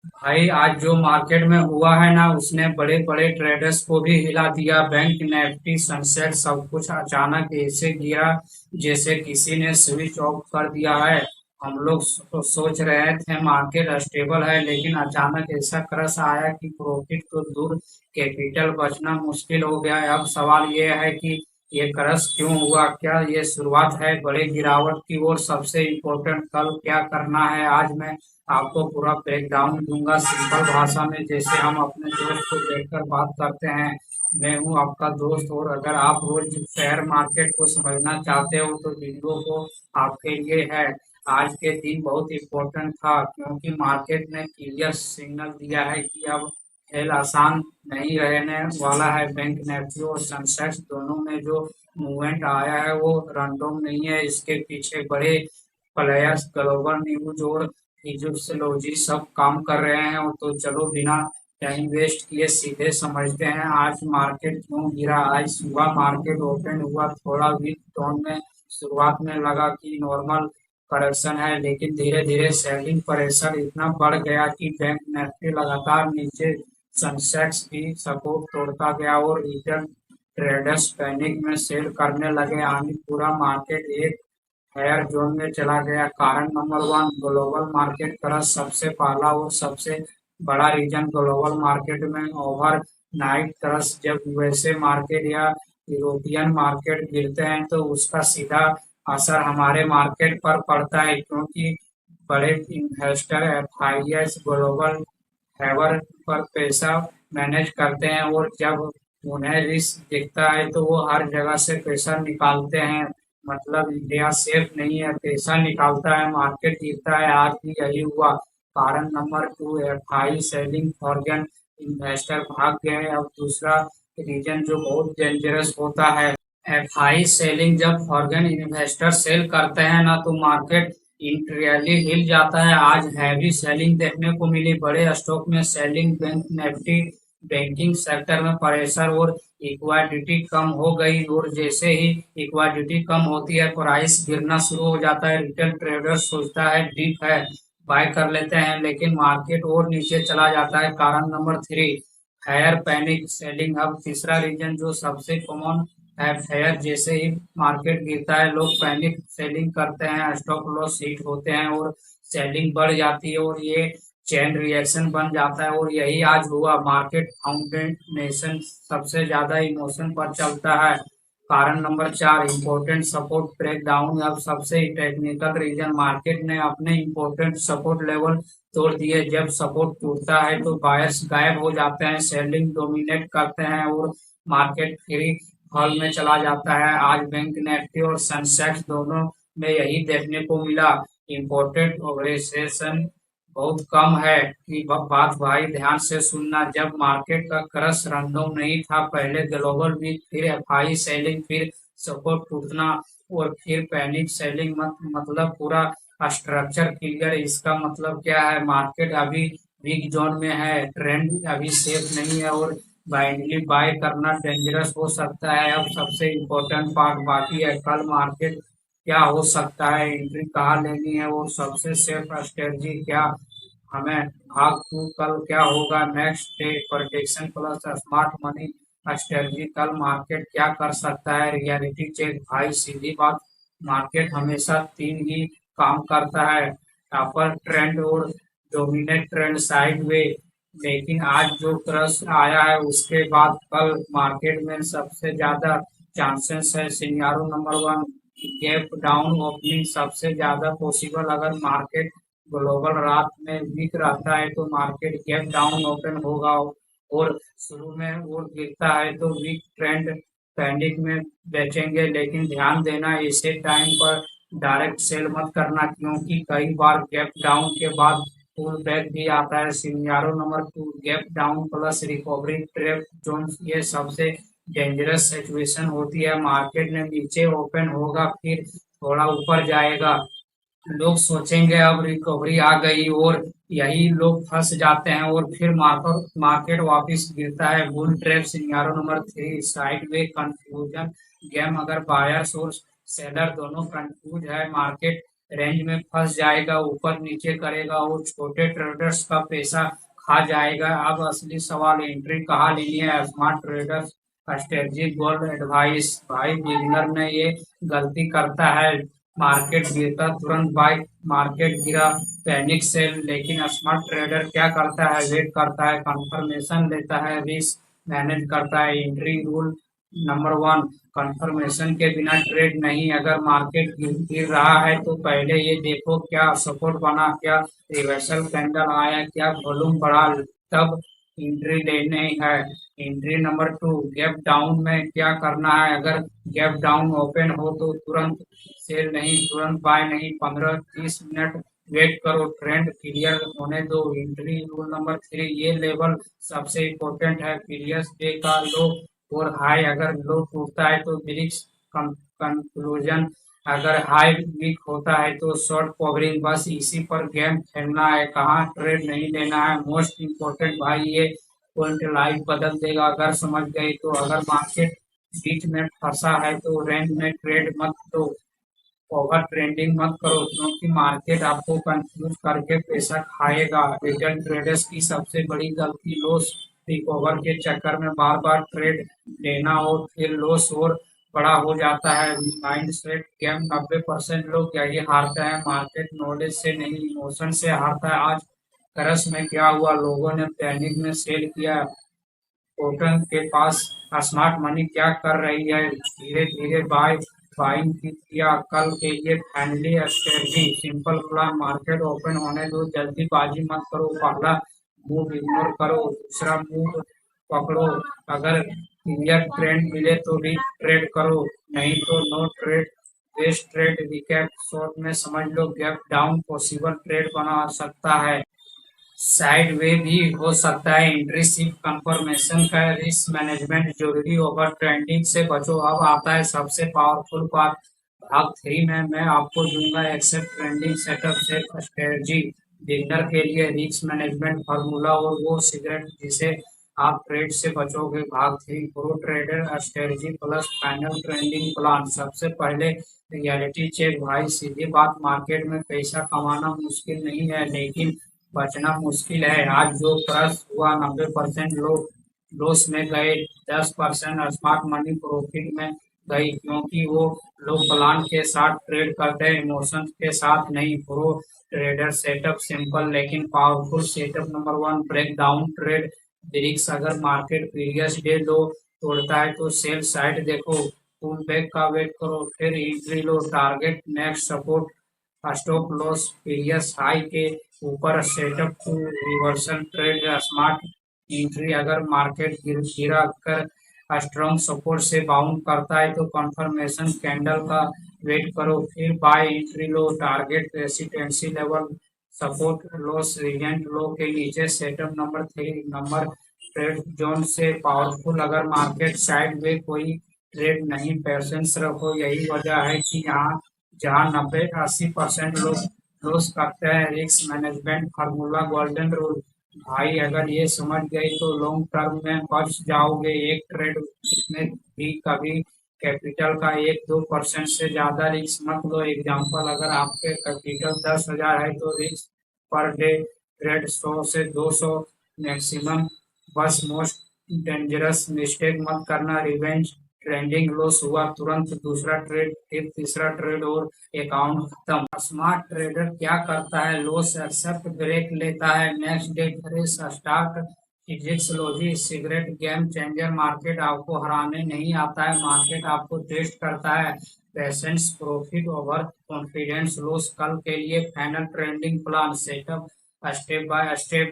भाई आज जो मार्केट में हुआ है ना, उसने बड़े बड़े ट्रेडर्स को भी हिला दिया। बैंक निफ्टी सेंसेक्स सब कुछ अचानक ऐसे गिरा जैसे किसी ने स्विच ऑफ कर दिया है। हम लोग सोच रहे थे मार्केट स्टेबल है, लेकिन अचानक ऐसा क्रश आया कि प्रॉफिट तो दूर, कैपिटल बचना मुश्किल हो गया है। अब सवाल ये है कि ये क्रश क्यों हुआ? क्या ये शुरुआत है बड़े गिरावट की? और सबसे इम्पोर्टेंट, कल क्या करना है? आज मैं आपको पूरा ब्रेकडाउन दूंगा सिंपल भाषा में, जैसे हम अपने दोस्त को देखकर बात करते हैं। मैं हूं आपका दोस्त, और अगर आप रोज शेयर मार्केट को समझना चाहते हो तो वीडियो को आपके लिए है। आज के दिन बहुत इम्पोर्टेंट था, क्योंकि मार्केट ने क्लियर सिग्नल दिया है कि अब खेल आसान नहीं रहने वाला है। बैंक निफ्टी और सेंसेक्स दोनों में जो मूवमेंट आया है वो रैंडम नहीं है। इसके पीछे बड़े प्लेयर्स, ग्लोबल न्यूज और फिजियोलॉजी सब काम कर रहे हैं। तो चलो बिना टाइम वेस्ट किए सीधे समझते हैं आज मार्केट क्यों गिरा। आज सुबह मार्केट ओपन हुआ थोड़ा वीक टोन में। शुरुआत में लगा कि नॉर्मल करेक्शन है, लेकिन धीरे धीरे सेलिंग प्रेशर इतना बढ़ गया कि बैंक निफ्टी लगातार नीचे, सेंसेक्स भी सपोर्ट तोड़ता गया और रिटेल ट्रेडर्स पैनिक में सेल करने लगे। आनी पूरा मार्केट एक हायर जोन में चला गया। कारण number one, global market crush. सबसे पहला और सबसे बड़ा रीजन ग्लोबल मार्केट में ओवर नाइट क्रश। जब यूएसए मार्केट या यूरोपियन मार्केट गिरते हैं तो उसका सीधा असर हमारे मार्केट पर पड़ता है, क्योंकि बड़े इन्वेस्टर एफआईएस ग्लोबल हैवर पर पैसा मैनेज करते हैं, और जब उन्हें रिस्क दिखता है तो वो हर जगह से पैसा निकालते हैं। मतलब इंडिया सेफ नहीं है, पैसा निकालता है, मार्केट गिरता है। आज भी यही हुआ। कारण number two, FI selling, foreign investor भाग गए। अब दूसरा रीजन जो बहुत डेंजरस होता है, एफआई सेलिंग। जब फॉरेन इन्वेस्टर सेल करते हैं ना, तो मार्केट इंटरली हिल जाता है। आज हैवी सेलिंग देखने को मिली बड़े स्टॉक में। Selling bank Nifty, banking sector में प्रेशर और इक्विटी कम हो गई, और जैसे ही इक्विटी कम होती है प्राइस गिरना शुरू हो जाता है। रिटेल ट्रेडर सोचता है डीप है, बाय कर लेते हैं, लेकिन मार्केट और नीचे चला जाता है। कारण number three, higher panic selling. अब तीसरा रीजन जो सबसे कॉमन है, हायर। जैसे ही मार्केट गिरता है लोग पैनिक सेलिंग करते हैं, स्टॉप लॉस हिट होते हैं और सेलिंग बढ़ जाती है, और ये चेन रिएक्शन बन जाता है। और यही आज हुआ। मार्केट फाउंडेशन सबसे ज्यादा इमोशन पर चलता है। कारण नंबर चार, इम्पोर्टेंट सपोर्ट ब्रेकडाउन। अब सबसे टेक्निकल रीजन, मार्केट ने अपने इम्पोर्टेंट सपोर्ट लेवल तोड़ दिए। जब सपोर्ट टूटता है तो बायर्स गायब हो जाते हैं, सेलिंग डोमिनेट करते हैं और मार्केट फ्री फॉल में चला जाता है। आज बैंक निफ्टी और सेंसेक्स दोनों में यही देखने को मिला। इम्पोर्टेंट ऑपरेशन बहुत कम है कि बात भाई ध्यान से सुनना। जब मार्केट का क्रश रैंडम नहीं था, पहले ग्लोबल वीक, फिर एफआई सेलिंग, फिर सपोर्ट टूटना, और फिर पैनिक सेलिंग। मतलब पूरा स्ट्रक्चर क्लियर। इसका मतलब क्या है? मार्केट अभी वीक जोन में है, ट्रेंड अभी सेफ नहीं है, और ब्लाइंडली बाय करना डेंजरस हो सकता है। अब सबसे इम्पोर्टेंट पार्ट बाकी है, कल मार्केट क्या हो सकता है, एंट्री कहाँ लेनी है, और सबसे सेफ स्ट्रेटजी क्या हमें। भाग टू, कल क्या होगा, next day protection plus smart money strategy. कल मार्केट क्या कर सकता है, रियलिटी चेक। भाई सीधी बात, मार्केट हमेशा तीन ही काम करता है, अपर ट्रेंड और डोमिनेट ट्रेंड, साइड वे। लेकिन आज जो क्रश आया है उसके बाद कल मार्केट में सबसे ज्यादा चांसेस है scenario number one, gap down opening सबसे ज्यादा पॉसिबल। अगर मार्केट ग्लोबल रात में वीक रहता है तो मार्केट गैप डाउन ओपन होगा, और शुरू में वो गिरता है तो वीक ट्रेंड पैनिक में बेचेंगे। लेकिन ध्यान देना, ऐसे टाइम पर डायरेक्ट सेल मत करना, क्योंकि कई बार गैप डाउन के बाद पुल बैक भी आता है। Scenario number two, gap down plus recovery trap zone. ये सबसे डेंजरस सिचुएशन होती है। मार्केट ने नीचे ओपन होगा, फिर थोड़ा ऊपर जाएगा, लोग सोचेंगे अब रिकवरी आ गई, और यही लोग फंस जाते हैं, और फिर मार्केट मार्केट वापस गिरता है। Bull trap scenario number three, side way confusion game. अगर बायर्स और सेलर दोनों कंफ्यूज है, मार्केट रेंज में फंस जाएगा, ऊपर नीचे करेगा और छोटे ट्रेडर्स का पैसा खा जाएगा। अब असली सवाल एंट्री कहाँ लेनी है। Smart traders strategy gold advice. भाई बिगिनर में ये गलती करता है, मार्केट गिरता तुरंत बाय, मार्केट गिरा पैनिक सेल। लेकिन स्मार्ट ट्रेडर क्या करता है, वेट करता है, कंफर्मेशन लेता है, रिस्क मैनेज करता है। Entry rule number one, confirmation के बिना ट्रेड नहीं। अगर मार्केट गिर रहा है तो पहले ये देखो क्या सपोर्ट बना, क्या रिवर्सल कैंडल आया, क्या वॉल्यूम बढ़ा, तब एंट्री लेने है। Entry number two, gap down में क्या करना है। अगर गैप डाउन ओपन हो तो तुरंत सेल नहीं, तुरंत बाय नहीं, 15-30 मिनट वेट करो, ट्रेंड क्लियर होने दो। एंट्री रूल नंबर थ्री, ये लेवल सबसे इम्पोर्टेंट है, प्रीवियस डे का लो और हाई। अगर लो टूटता है तो ब्रिक्स कंक्लूजन, अगर हाई वीक होता है तो शॉर्ट कवरिंग। बस इसी पर गेम खेलना है, कहाँ ट्रेड नहीं लेना है। मोस्ट इम्पोर्टेंट भाई, ये पॉइंट लाइफ बदल देगा अगर समझ गए तो। अगर मार्केट बीच में फंसा है तो रेंज में ट्रेड मत दो, ओवर ट्रेंडिंग मत करो, क्योंकि मार्केट आपको कंफ्यूज करके पैसा खाएगा। रिटेल ट्रेडर्स की सबसे बड़ी गलती लॉस रिकवर के चक्कर में बार बार ट्रेड लेना और फिर लॉस और बड़ा हो जाता है। माइंड सेट गेम, 90% लोग यही हारते हैं, मार्केट नॉलेज से नहीं इमोशन से हारता है। आज करस में क्या हुआ, लोगों ने पैनिक में सेल किया। कॉटन के पास स्मार्ट मनी क्या कर रही है, धीरे धीरे बाइंग की किया। कल के लिए family strategy simple plan, market open होने दो, जल्दीबाजी मत करो, पहला मूव इग्नोर करो, दूसरा मूव पकड़ो। अगर क्लियर ट्रेंड मिले तो भी ट्रेड करो, नहीं तो no trade. Best trade recap short में समझ लो, गैप डाउन पॉसिबल ट्रेड बना सकता है, साइड वे भी हो सकता है। एंट्री सिर्फ कंफर्मेशन का, रिस्क मैनेजमेंट जरूरी, ओवर ट्रेंडिंग से बचो। अब आता है सबसे पावरफुल पार्ट, भाग थ्री में मैं आपको दूंगा except trending setup set strategy, beginner के लिए रिस्क मैनेजमेंट फार्मूला और वो सिगरेट जिसे आप ट्रेड से बचोगे। भाग three, pro trader strategy plus final trending plan. सबसे पहले रियलिटी चेक भाई, सीधी बात, मार्केट में पैसा कमाना मुश्किल नहीं है, लेकिन बचना मुश्किल है। आज जो क्रश हुआ, 90% लोग लॉस में गए, 10% स्मार्ट मनी प्रॉफिट में गई, क्योंकि वो लोग प्लान के साथ ट्रेड करते हैं, इमोशन के साथ नहीं। प्रो ट्रेडर सेटअप सिंपल लेकिन powerful. Setup number one, break down trade bricks. अगर मार्केट प्रीवियस डे लो तोड़ता है तो सेल साइड देखो, पुल बैक का वेट करो, फिर एंट्री लो, target next support, stop loss previous high के ऊपर, setup two reversal trade smart entry. अगर मार्केट गिरा कर स्ट्रॉन्ग सपोर्ट से बाउंड करता है तो कंफर्मेशन कैंडल का वेट करो, फिर बाय एंट्री लो, टारगेट रेसिस्टेंसी लेवल, सपोर्ट लॉस रीजेंट लो के नीचे। Setup number three, number trade zone से पावरफुल। अगर मार्केट साइड में कोई ट्रेड नहीं, पेशेंस रखो, यही वजह है कि यहाँ जहाँ 90-80% लोग लॉस करते हैं। Risk management formula golden rule भाई, अगर ये समझ गए तो लॉन्ग टर्म में बच जाओगे। एक ट्रेड में भी कभी कैपिटल का 1-2% से ज्यादा रिस्क मत लो। एग्जांपल, अगर आपके कैपिटल 10,000 है तो रिस्क पर डे ट्रेड 100 से 200 मैक्सिमम। बस मोस्ट डेंजरस मिस्टेक मत करना, रिवेंज ट्रेंडिंग लॉस हुआ तुरंत दूसरा ट्रेड, फिर तीसरा ट्रेड और अकाउंट खत्म। स्मार्ट ट्रेडर क्या करता है, लॉस एक्सेप्ट ब्रेक लेता है, next day fresh start. Physics logy cigarette game changer, market आपको हराने नहीं आता है, मार्केट आपको टेस्ट करता है। Patience profit over confidence loss. कल के लिए final trending plan setup step by step.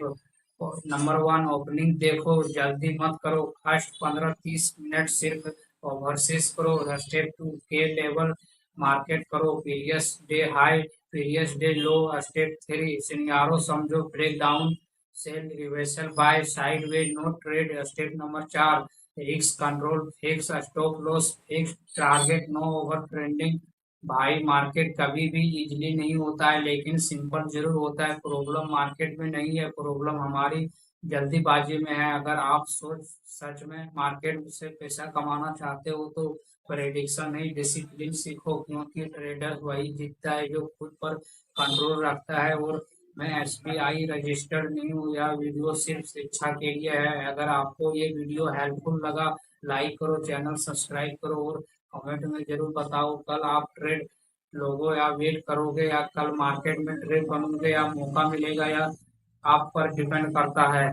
Number one, opening देखो, जल्दी मत करो, फर्स्ट 15-30 मिनट सिर्फ ओवरसेस करो। Step two, key level market करो, previous day high, previous day low. Step three, scenario समझो, break down, sell reversal, buy sideway, no trade. Step number चार, risk control, fix stop loss, fix target, no over trending. भाई market कभी भी easily नहीं होता है, लेकिन simple जरूर होता है। प्रॉब्लम मार्केट में नहीं है, प्रॉब्लम हमारी जल्दीबाजी में है। अगर आप सोच सच में मार्केट से पैसा कमाना चाहते हो तो प्रेडिक्शन नहीं, डिसिप्लिन सीखो, क्योंकि ट्रेडर वही जीतता है जो खुद पर कंट्रोल रखता है। और मैं एसबीआई रजिस्टर्ड नहीं हूँ, यह वीडियो सिर्फ शिक्षा के लिए है। अगर आपको ये वीडियो हेल्पफुल लगा, लाइक करो, चैनल सब्सक्राइब करो और कमेंट में जरूर बताओ कल आप ट्रेड लोगो या वेट करोगे, या कल मार्केट में ट्रेड बनोगे, या मौका मिलेगा, या आप पर डिपेंड करता है।